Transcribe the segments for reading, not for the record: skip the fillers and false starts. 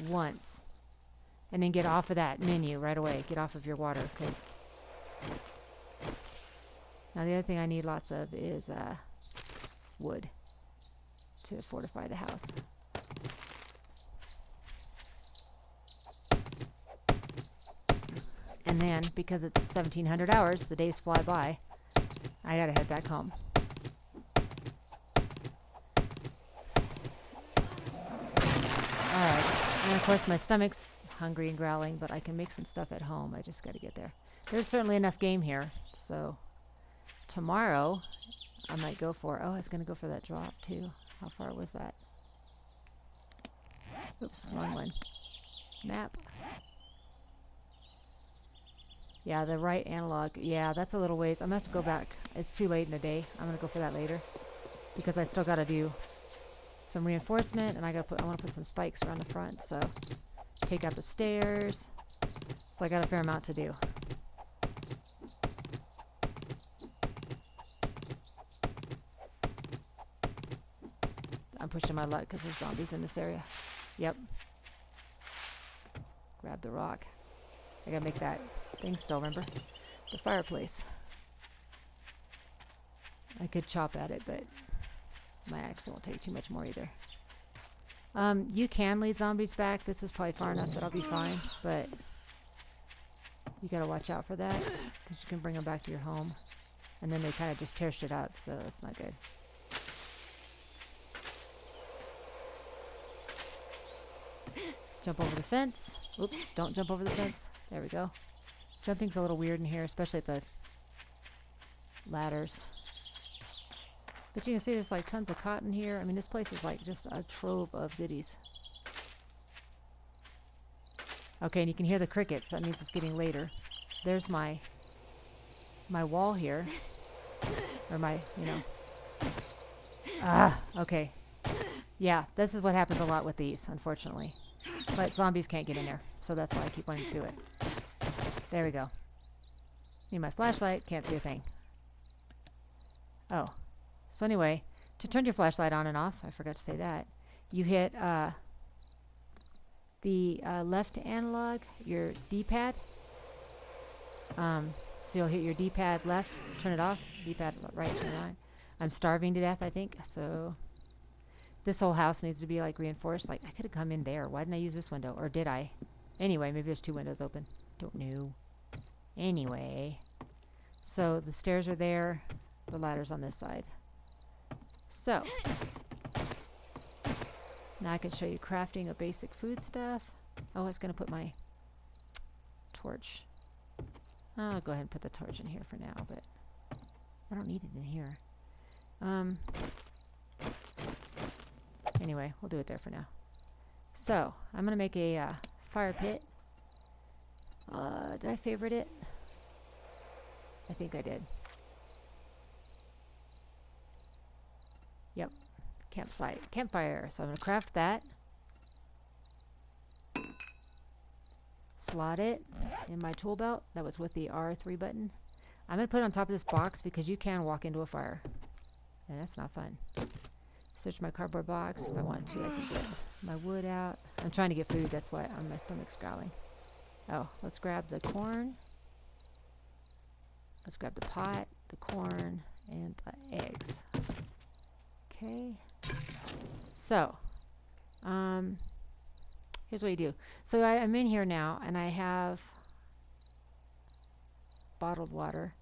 once. And then get off of that menu right away. Get off of your water, because... Now the other thing I need lots of is wood to fortify the house. And then, because it's 1700 hours, the days fly by, I gotta head back home. Alright, and of course my stomach's hungry and growling, but I can make some stuff at home. I just gotta get there. There's certainly enough game here, so tomorrow I might go for... Oh, I was gonna go for that drop too. How far was that? Oops, wrong one. Map. Yeah, the right analog. Yeah, that's a little ways. I'm gonna have to go back. It's too late in the day. I'm gonna go for that later, because I still gotta do some reinforcement, and I want to put some spikes around the front. So take out the stairs. So I got a fair amount to do. I'm pushing my luck because there's zombies in this area. Yep. Grab the rock. I gotta make that thing still, remember? The fireplace. I could chop at it, but my axe won't take too much more either. You can lead zombies back. This is probably far enough that I'll be fine, but you gotta watch out for that, because you can bring them back to your home, and then they kind of just tear shit up, so that's not good. Jump over the fence. Oops, don't jump over the fence. There we go. Jumping's a little weird in here, especially at the ladders. But you can see there's like tons of cotton here. I mean, this place is like just a trove of goodies. Okay, and you can hear the crickets. That means it's getting later. There's my wall here. Or my, you know. Ah, okay. Yeah, this is what happens a lot with these, unfortunately. But zombies can't get in there, so that's why I keep wanting to do it. There we go. Need my flashlight, can't see a thing. Oh. So anyway, to turn your flashlight on and off, I forgot to say that, you hit the left analog, your D-pad. So you'll hit your D-pad left, turn it off, D-pad right, turn it on. I'm starving to death, I think, so this whole house needs to be like reinforced. Like, I could have come in there. Why didn't I use this window? Or did I? Anyway, maybe there's two windows open. Don't know. Anyway, so the stairs are there, the ladder's on this side. So, now I can show you crafting of basic food stuff. Oh, I was going to put my torch. I'll go ahead and put the torch in here for now, but I don't need it in here. Anyway, we'll do it there for now. So, I'm going to make a fire pit. Did I favorite it? I think I did. Yep. Campfire. So I'm going to craft that. Slot it in my tool belt. That was with the R3 button. I'm going to put it on top of this box because you can walk into a fire. And that's not fun. Search my cardboard box. If I want to, I can get my wood out. I'm trying to get food. That's why my stomach's growling. Oh, let's grab the corn. Let's grab the pot, the corn, and the eggs. Okay. So, here's what you do. So I'm in here now, and I have bottled water.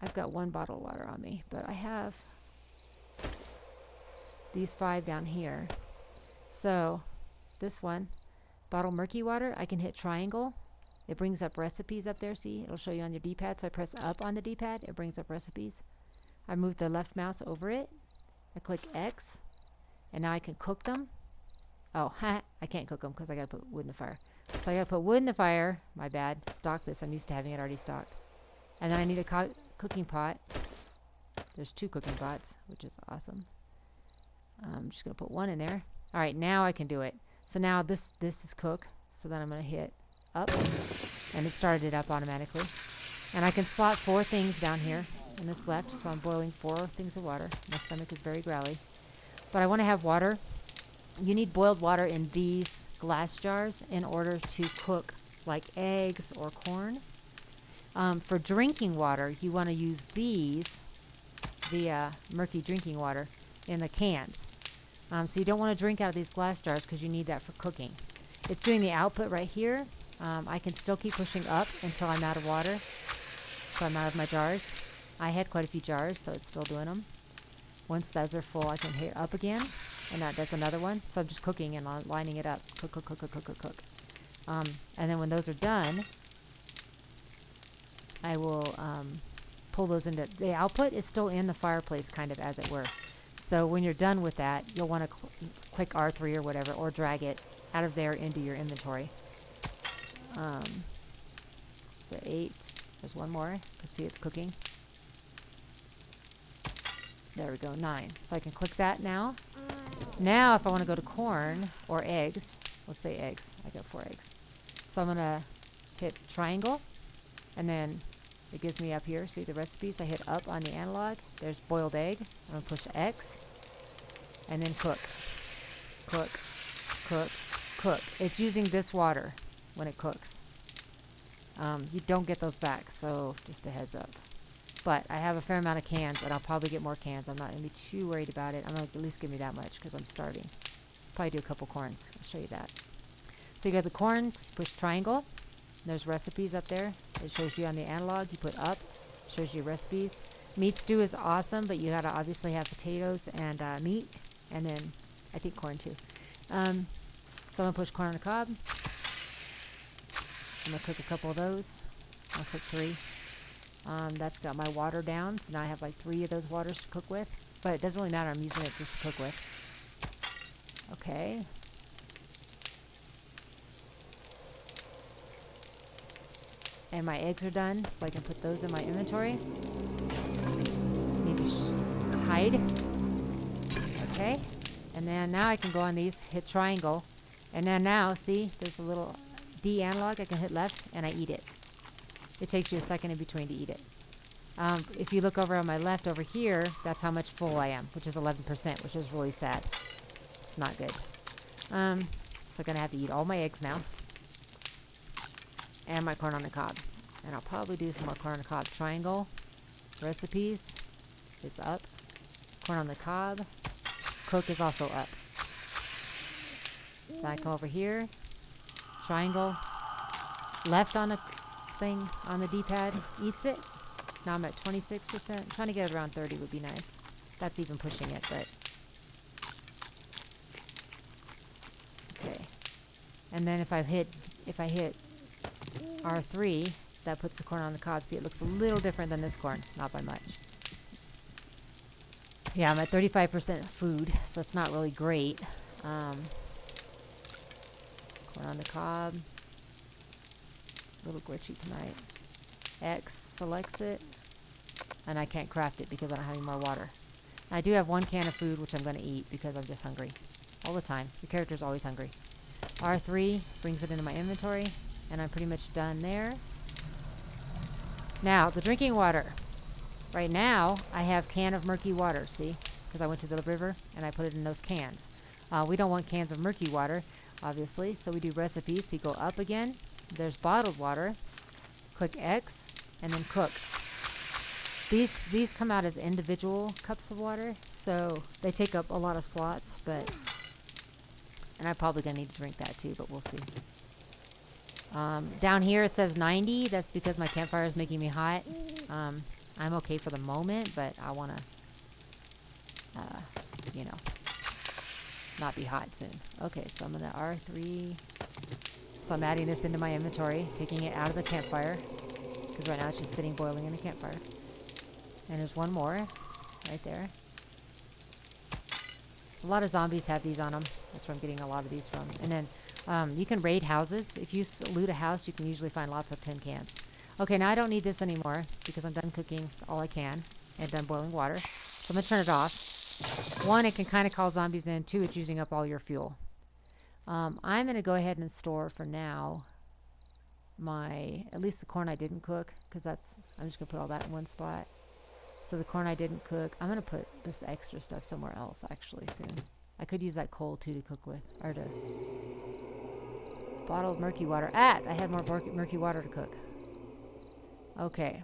I've got one bottled water on me, but I have these 5 down here. So, this one, bottle murky water, I can hit triangle. It brings up recipes up there, see? It'll show you on your D-pad. So I press up on the D-pad, it brings up recipes. I move the left mouse over it. I click X, and now I can cook them. Oh, I can't cook them because I gotta put wood in the fire. So I gotta put wood in the fire. My bad. Stock this. I'm used to having it already stocked. And then I need a cooking pot. There's 2 cooking pots, which is awesome. I'm just gonna put one in there. All right, now I can do it. So now this is cooked. So then I'm gonna hit up, and it started it up automatically. And I can slot 4 things down here in this left, so I'm boiling 4 things of water. My stomach is very growly. But I want to have water. You need boiled water in these glass jars in order to cook like eggs or corn. For drinking water, you want to use these, the murky drinking water, in the cans. So you don't want to drink out of these glass jars because you need that for cooking. It's doing the output right here. I can still keep pushing up until I'm out of water. So I'm out of my jars. I had quite a few jars, so it's still doing them. Once those are full, I can hit up again, and that does another one. So I'm just cooking and lining it up. Cook, cook, cook, cook, cook, cook, cook. And then when those are done, I will pull those into... The output is still in the fireplace, kind of, as it were. So when you're done with that, you'll want to click R3 or whatever, or drag it out of there into your inventory. So 8. There's one more. Let's see, it's cooking. There we go, 9. So I can click that now. Now, if I want to go to corn or eggs, let's say eggs. I got 4 eggs. So I'm going to hit triangle, and then it gives me up here. See the recipes? I hit up on the analog. There's boiled egg. I'm going to push X, and then cook. Cook, cook, cook. It's using this water when it cooks. You don't get those back, so just a heads up. But I have a fair amount of cans, and I'll probably get more cans. I'm not going to be too worried about it. I'm going to at least give me that much because I'm starving. Probably do a couple corns. I'll show you that. So you got the corns, push triangle. There's recipes up there. It shows you on the analog. You put up, shows you recipes. Meat stew is awesome, but you got to obviously have potatoes and meat, and then I think corn too. So I'm going to push corn on the cob. I'm going to cook a couple of those. I'll cook 3. That's got my water down, so now I have like 3 of those waters to cook with. But it doesn't really matter, I'm using it just to cook with. Okay. And my eggs are done, so I can put those in my inventory. Need to hide. Okay. And then now I can go on these, hit triangle. And then now, see, there's a little D analog. I can hit left, and I eat it. It takes you a second in between to eat it. If you look over on my left over here, that's how much full I am, which is 11%, which is really sad. It's not good. So I'm going to have to eat all my eggs now. And my corn on the cob. And I'll probably do some more corn on the cob. Triangle. Recipes is up. Corn on the cob. Cook is also up. Then I come over here. Triangle. Left on the thing on the D-pad eats it. Now I'm at 26%. Trying to get it around 30 would be nice. That's even pushing it, but... Okay. And then if I hit R3, that puts the corn on the cob. See, it looks a little different than this corn. Not by much. Yeah, I'm at 35% food, so it's not really great. Corn on the cob. A little glitchy tonight. X selects it, and I can't craft it because I don't have any more water. I do have 1 can of food, which I'm going to eat because I'm just hungry. All the time. Your character's always hungry. R3 brings it into my inventory, and I'm pretty much done there. Now, the drinking water. Right now, I have can of murky water, see? Because I went to the river, and I put it in those cans. We don't want cans of murky water, obviously, so we do recipes. So you go up again. There's bottled water. Click X, and then cook. These come out as individual cups of water, so they take up a lot of slots, but... And I'm probably going to need to drink that too, but we'll see. Down here it says 90. That's because my campfire is making me hot. I'm okay for the moment, but I want to, you know, not be hot soon. Okay, so I'm going to R3. So I'm adding this into my inventory, taking it out of the campfire, because right now it's just sitting boiling in the campfire. And there's one more right there. A lot of zombies have these on them. That's where I'm getting a lot of these from. And then you can raid houses. If you loot a house, you can usually find lots of tin cans. Okay, now I don't need this anymore because I'm done cooking all I can and done boiling water. So I'm going to turn it off. 1, it can kind of call zombies in. 2, it's using up all your fuel. I'm going to go ahead and store for now at least the corn I didn't cook, because I'm just going to put all that in one spot. So the corn I didn't cook, I'm going to put this extra stuff somewhere else actually soon. I could use that coal too to cook with, or to Bottle of murky water. Ah! I had more murky water to cook. Okay.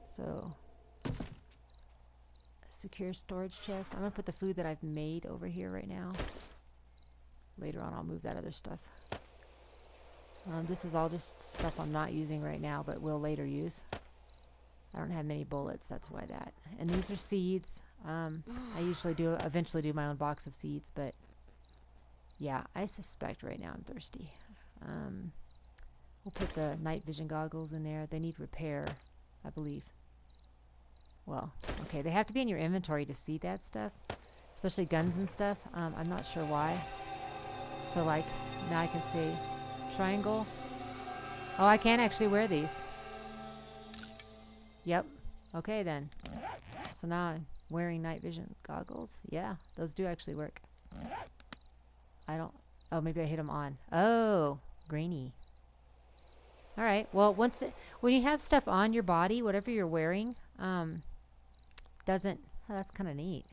So, secure storage chest. I'm going to put the food that I've made over here right now. Later on, I'll move that other stuff. This is all just stuff I'm not using right now, but will later use. I don't have many bullets, that's why that. And these are seeds. I usually eventually do my own box of seeds, but yeah, I suspect right now I'm thirsty. We'll put the night vision goggles in there. They need repair, I believe. Well, okay, they have to be in your inventory to see that stuff, especially guns and stuff. I'm not sure why. So like, now I can see triangle. Oh, I can actually wear these. Yep. Okay then. So now I'm wearing night vision goggles. Yeah, those do actually work. I don't... Oh, maybe I hit them on. Oh, grainy. Alright, well, when you have stuff on your body, whatever you're wearing, doesn't... Oh, that's kind of neat.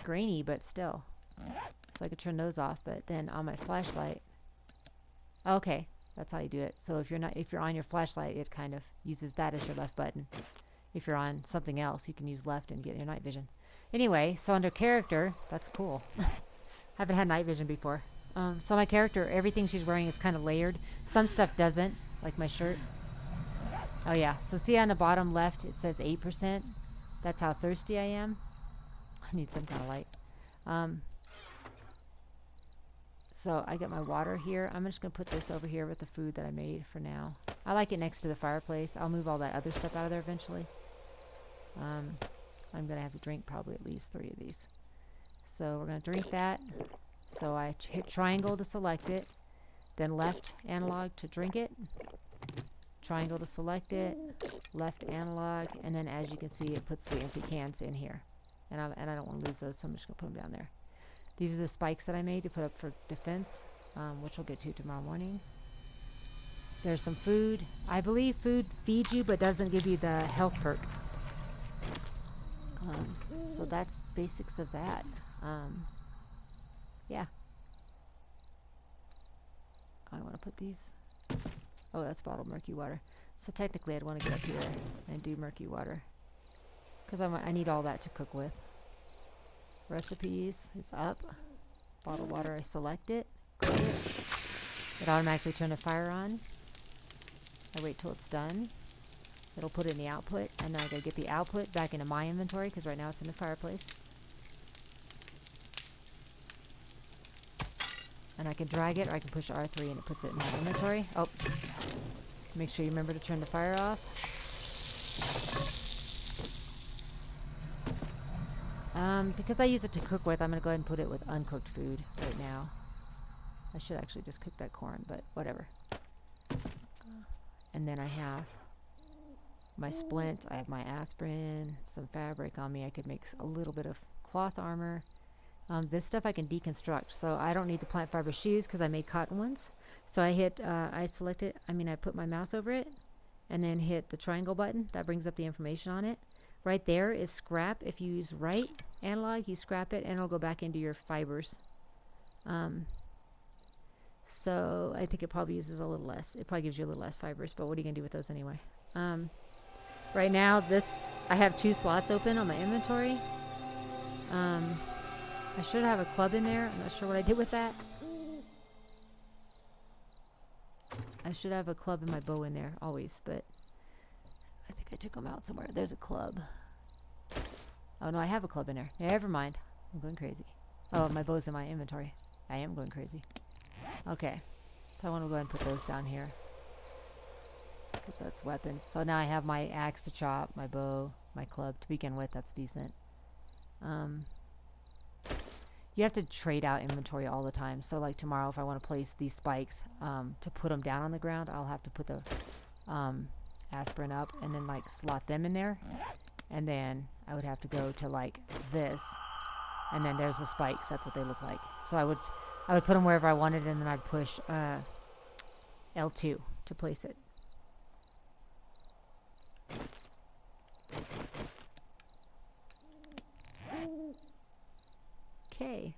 Grainy, but still. So I could turn those off, but then on my flashlight... Okay, that's how you do it. So if you're on your flashlight, it kind of uses that as your left button. If you're on something else, you can use left and get your night vision. Anyway, so under character, that's cool. Haven't had night vision before. So my character, everything she's wearing is kind of layered. Some stuff doesn't, like my shirt. Oh yeah, so see on the bottom left, it says 8%. That's how thirsty I am. I need some kind of light. So I got my water here. I'm just going to put this over here with the food that I made for now. I like it next to the fireplace. I'll move all that other stuff out of there eventually. I'm going to have to drink probably at least 3 of these. So we're going to drink that. So I hit triangle to select it. Then left analog to drink it. Triangle to select it. Left analog. And then as you can see, it puts the empty cans in here. And I don't want to lose those, so I'm just going to put them down there. These are the spikes that I made to put up for defense, which we'll get to tomorrow morning. There's some food. I believe food feeds you but doesn't give you the health perk. So that's basics of that. Yeah. I want to put these... Oh, that's bottled murky water. So technically I'd want to get up here and do murky water. Because I need all that to cook with. Recipes is up. Bottled water, I select it. Cook it. It automatically turns the fire on. I wait till it's done. It'll put it in the output, and then I gotta get the output back into my inventory because right now it's in the fireplace. And I can drag it, or I can push R3 and it puts it in my inventory. Oh, make sure you remember to turn the fire off. Because I use it to cook with, I'm going to go ahead and put it with uncooked food right now. I should actually just cook that corn, but whatever. And then I have my splint, I have my aspirin, some fabric on me. I could make a little bit of cloth armor. This stuff I can deconstruct, so I don't need the plant fiber shoes because I made cotton ones. So I I put my mouse over it and then hit the triangle button. That brings up the information on it. Right there is scrap. If you use right analog, you scrap it and it'll go back into your fibers. So I think it probably uses a little less. It probably gives you a little less fibers, but what are you going to do with those anyway? Right now, I have 2 slots open on my inventory. I should have a club in there. I'm not sure what I did with that. I should have a club and my bow in there always, but I think I took them out somewhere. There's a club. Oh no, I have a club in there. Never mind. I'm going crazy. Oh, my bow's in my inventory. I am going crazy. Okay. So I want to go ahead and put those down here. Because that's weapons. So now I have my axe to chop, my bow, my club. To begin with, that's decent. You have to trade out inventory all the time. So like tomorrow, if I want to place these spikes to put them down on the ground, I'll have to put the aspirin up and then like slot them in there. And then I would have to go to like this. And then there's the spikes. That's what they look like. So I would put them wherever I wanted, and then I'd push L2 to place it. Okay.